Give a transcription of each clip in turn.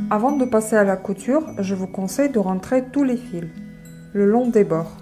Avant de passer à la couture, je vous conseille de rentrer tous les fils le long des bords.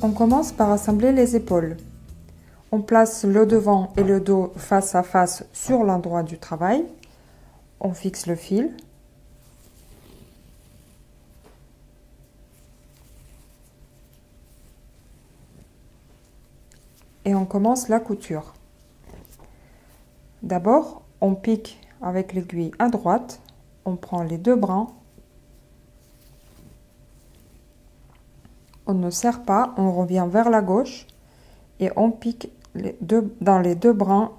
On commence par assembler les épaules. On place le devant et le dos face à face sur l'endroit du travail. On fixe le fil. Et on commence la couture. D'abord, on pique avec l'aiguille à droite. On prend les deux brins. On ne serre pas, on revient vers la gauche et on pique dans les deux brins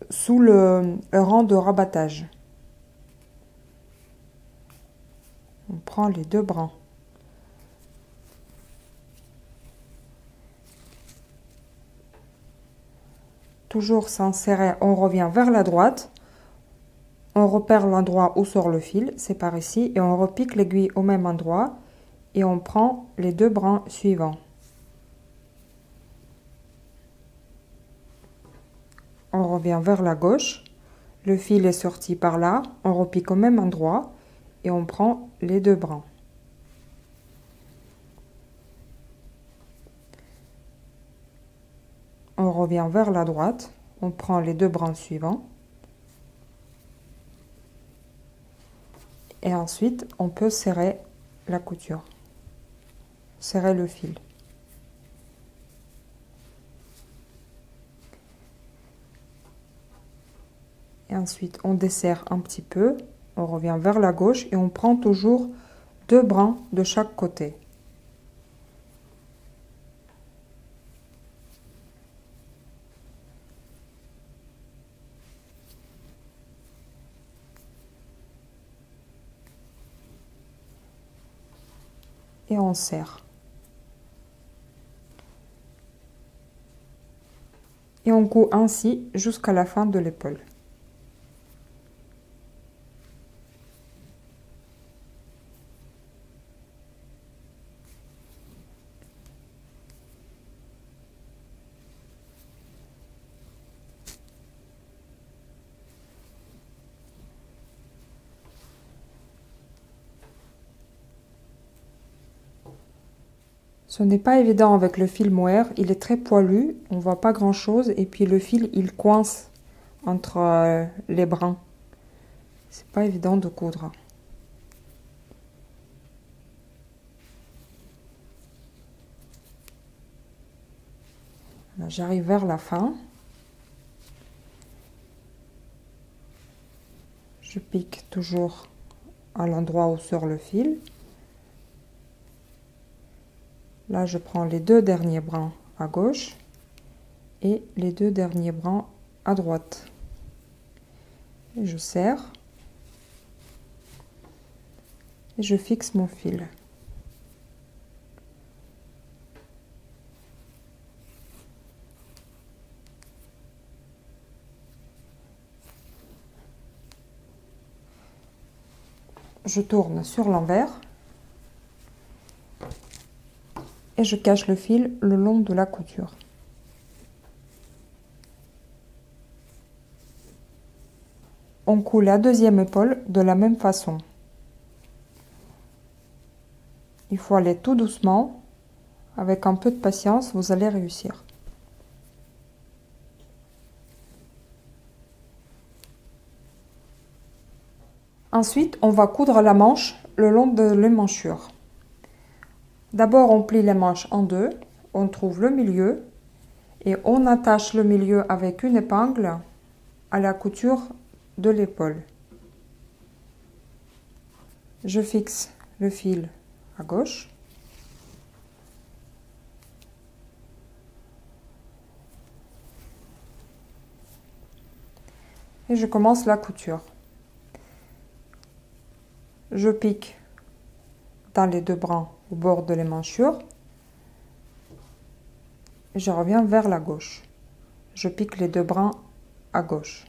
sous le rang de rabattage. On prend les deux brins. Toujours sans serrer, on revient vers la droite. On repère l'endroit où sort le fil, c'est par ici, et on repique l'aiguille au même endroit et on prend les deux brins suivants. On revient vers la gauche, le fil est sorti par là, on repique au même endroit et on prend les deux brins. On revient vers la droite, on prend les deux brins suivants. Et ensuite, on peut serrer la couture, serrer le fil. Et ensuite, on desserre un petit peu, on revient vers la gauche et on prend toujours deux brins de chaque côté. Et on serre. Et on coud ainsi jusqu'à la fin de l'épaule. Ce n'est pas évident avec le fil mohair, il est très poilu, on voit pas grand chose et puis le fil il coince entre les brins. C'est pas évident de coudre. J'arrive vers la fin. Je pique toujours à l'endroit où sort le fil. Là, je prends les deux derniers brins à gauche et les deux derniers brins à droite. Et je serre et je fixe mon fil. Je tourne sur l'envers et je cache le fil le long de la couture. On coud la deuxième épaule de la même façon. Il faut aller tout doucement, avec un peu de patience, vous allez réussir. Ensuite, on va coudre la manche le long de l'emmanchure. D'abord, on plie les manches en deux, on trouve le milieu et on attache le milieu avec une épingle à la couture de l'épaule. Je fixe le fil à gauche et je commence la couture. Je pique dans les deux brins au bord de l'émanchure et je reviens vers la gauche. Je pique les deux brins à gauche.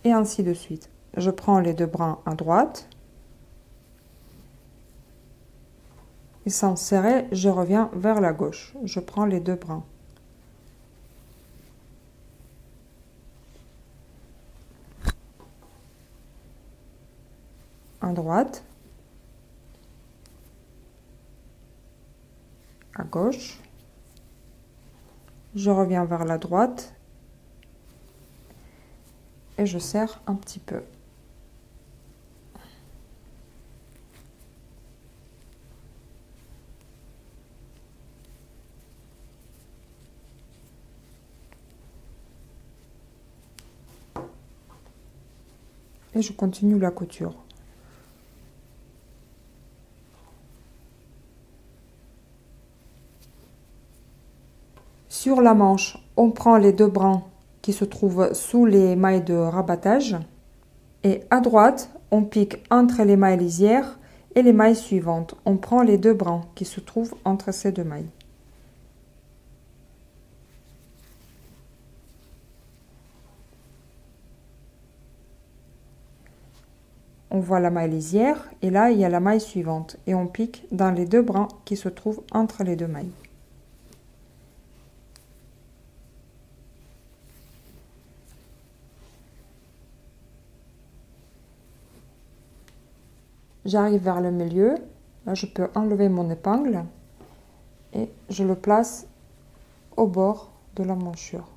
Et ainsi de suite. Je prends les deux brins à droite. Et sans serrer, je reviens vers la gauche. Je prends les deux brins. À droite. À gauche. Je reviens vers la droite. Et je serre un petit peu. Et je continue la couture. Sur la manche, on prend les deux brins qui se trouvent sous les mailles de rabattage et à droite, on pique entre les mailles lisières et les mailles suivantes. On prend les deux brins qui se trouvent entre ces deux mailles. On voit la maille lisière et là il y a la maille suivante et on pique dans les deux brins qui se trouvent entre les deux mailles. J'arrive vers le milieu, là je peux enlever mon épingle et je le place au bord de la manchure.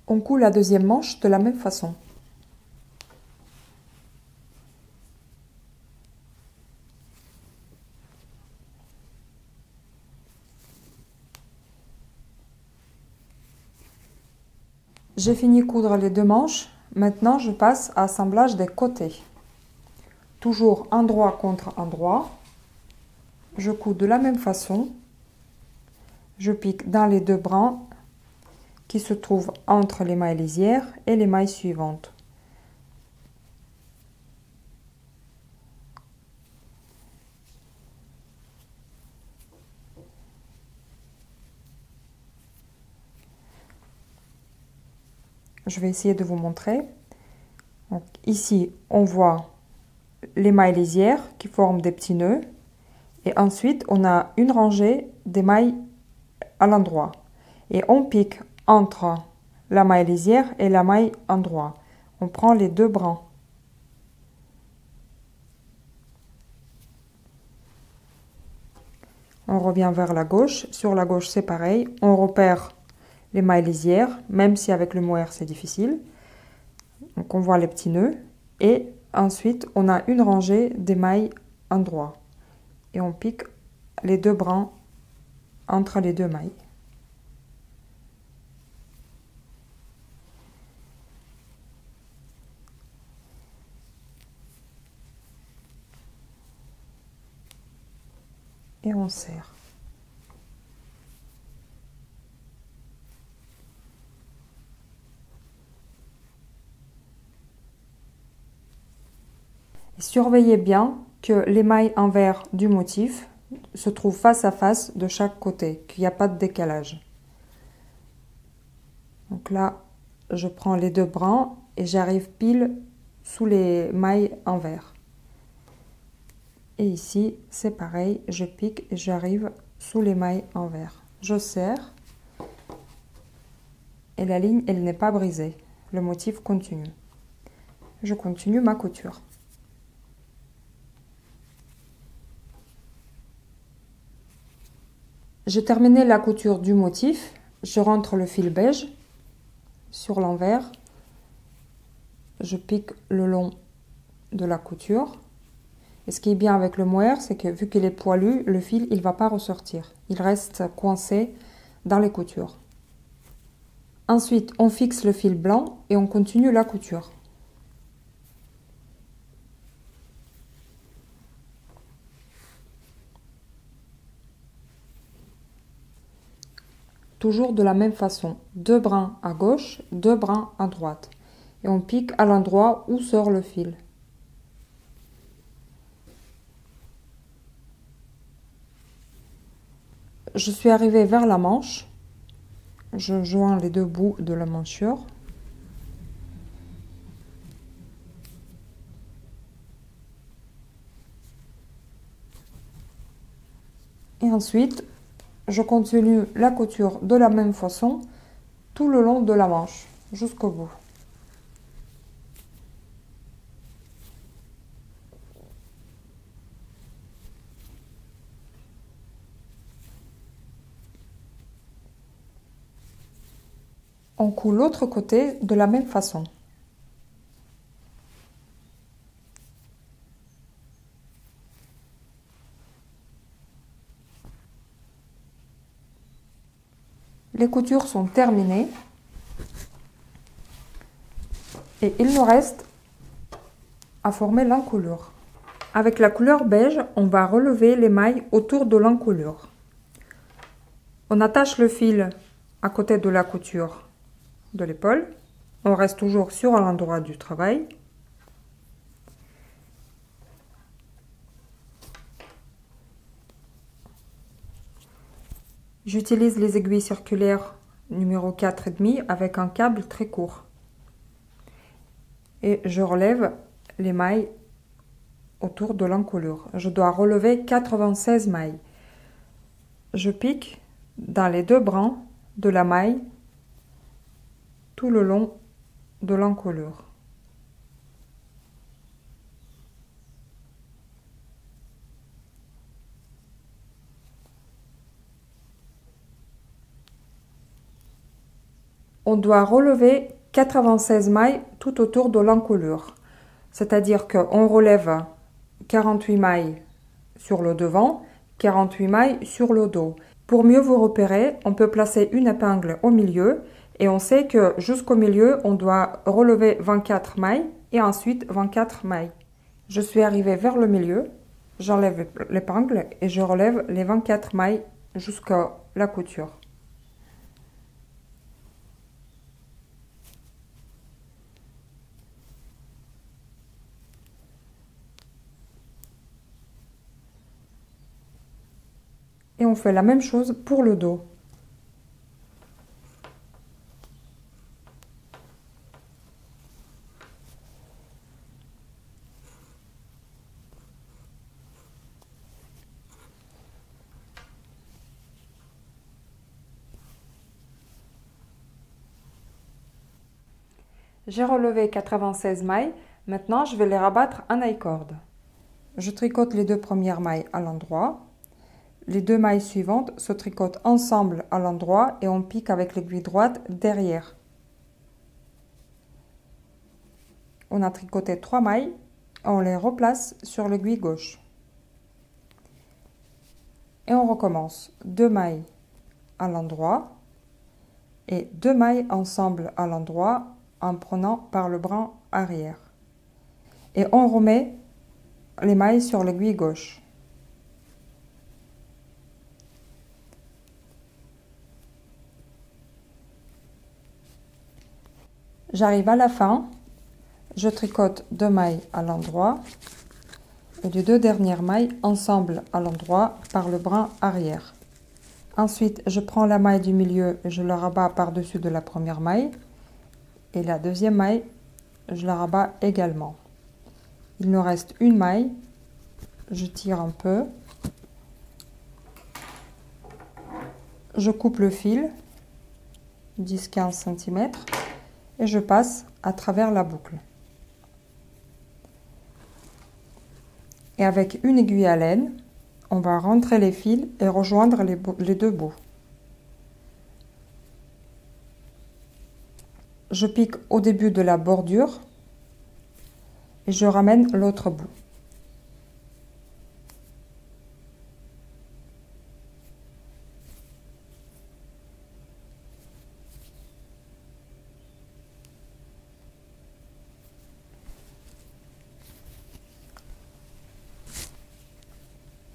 On coud la deuxième manche de la même façon. J'ai fini de coudre les deux manches, maintenant je passe à assemblage des côtés. Toujours endroit contre endroit, je couds de la même façon, je pique dans les deux brins qui se trouvent entre les mailles lisières et les mailles suivantes. Je vais essayer de vous montrer. Donc, ici, on voit les mailles lisières qui forment des petits nœuds. Et ensuite, on a une rangée des mailles à l'endroit. Et on pique entre la maille lisière et la maille endroit. On prend les deux brins. On revient vers la gauche. Sur la gauche, c'est pareil. On repère les mailles lisières, même si avec le mohair c'est difficile. Donc on voit les petits nœuds et ensuite on a une rangée des mailles endroit et on pique les deux brins entre les deux mailles. Et on serre. Surveillez bien que les mailles envers du motif se trouvent face à face de chaque côté, qu'il n'y a pas de décalage. Donc là, je prends les deux brins et j'arrive pile sous les mailles envers. Et ici, c'est pareil, je pique et j'arrive sous les mailles envers. Je serre et la ligne, elle n'est pas brisée. Le motif continue. Je continue ma couture. J'ai terminé la couture du motif. Je rentre le fil beige sur l'envers. Je pique le long de la couture. Et ce qui est bien avec le mohair, c'est que vu qu'il est poilu, le fil il va pas ressortir. Il reste coincé dans les coutures. Ensuite, on fixe le fil blanc et on continue la couture. Toujours de la même façon, 2 brins à gauche, 2 brins à droite. Et on pique à l'endroit où sort le fil. Je suis arrivée vers la manche. Je joins les deux bouts de la manchure. Et ensuite, je continue la couture de la même façon tout le long de la manche jusqu'au bout. On coud l'autre côté de la même façon. Les coutures sont terminées et il nous reste à former l'encolure. Avec la couleur beige, on va relever les mailles autour de l'encolure. On attache le fil à côté de la couture de l'épaule. On reste toujours sur l'endroit du travail. J'utilise les aiguilles circulaires numéro 4,5 avec un câble très court. Et je relève les mailles autour de l'encolure. Je dois relever 96 mailles. Je pique dans les 2 brins de la maille tout le long de l'encolure. On doit relever 96 mailles tout autour de l'encolure. C'est-à-dire qu'on relève 48 mailles sur le devant, 48 mailles sur le dos. Pour mieux vous repérer, on peut placer une épingle au milieu et on sait que jusqu'au milieu, on doit relever 24 mailles et ensuite 24 mailles. Je suis arrivée vers le milieu, j'enlève l'épingle et je relève les 24 mailles jusqu'à la couture. Et on fait la même chose pour le dos. J'ai relevé 96 mailles, maintenant je vais les rabattre en I-cord. Je tricote les 2 premières mailles à l'endroit. Les 2 mailles suivantes se tricotent ensemble à l'endroit et on pique avec l'aiguille droite derrière. On a tricoté 3 mailles, on les replace sur l'aiguille gauche. Et on recommence 2 mailles à l'endroit et 2 mailles ensemble à l'endroit en prenant par le brin arrière. Et on remet les mailles sur l'aiguille gauche. J'arrive à la fin, je tricote 2 mailles à l'endroit et les 2 dernières mailles ensemble à l'endroit par le brin arrière. Ensuite, je prends la maille du milieu et je la rabats par-dessus de la première maille et la deuxième maille, je la rabats également. Il nous reste une maille, je tire un peu, je coupe le fil 10-15 cm et je passe à travers la boucle. Et avec une aiguille à laine, on va rentrer les fils et rejoindre les 2 bouts. Je pique au début de la bordure et je ramène l'autre bout.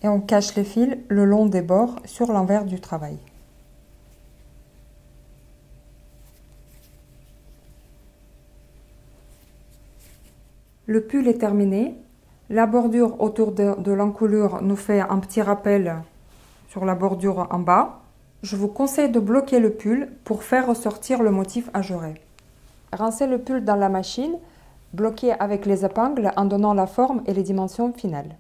et on cache les fils le long des bords sur l'envers du travail. Le pull est terminé. La bordure autour de l'encolure nous fait un petit rappel sur la bordure en bas. Je vous conseille de bloquer le pull pour faire ressortir le motif ajouré. Rincez le pull dans la machine, bloquez avec les épingles en donnant la forme et les dimensions finales.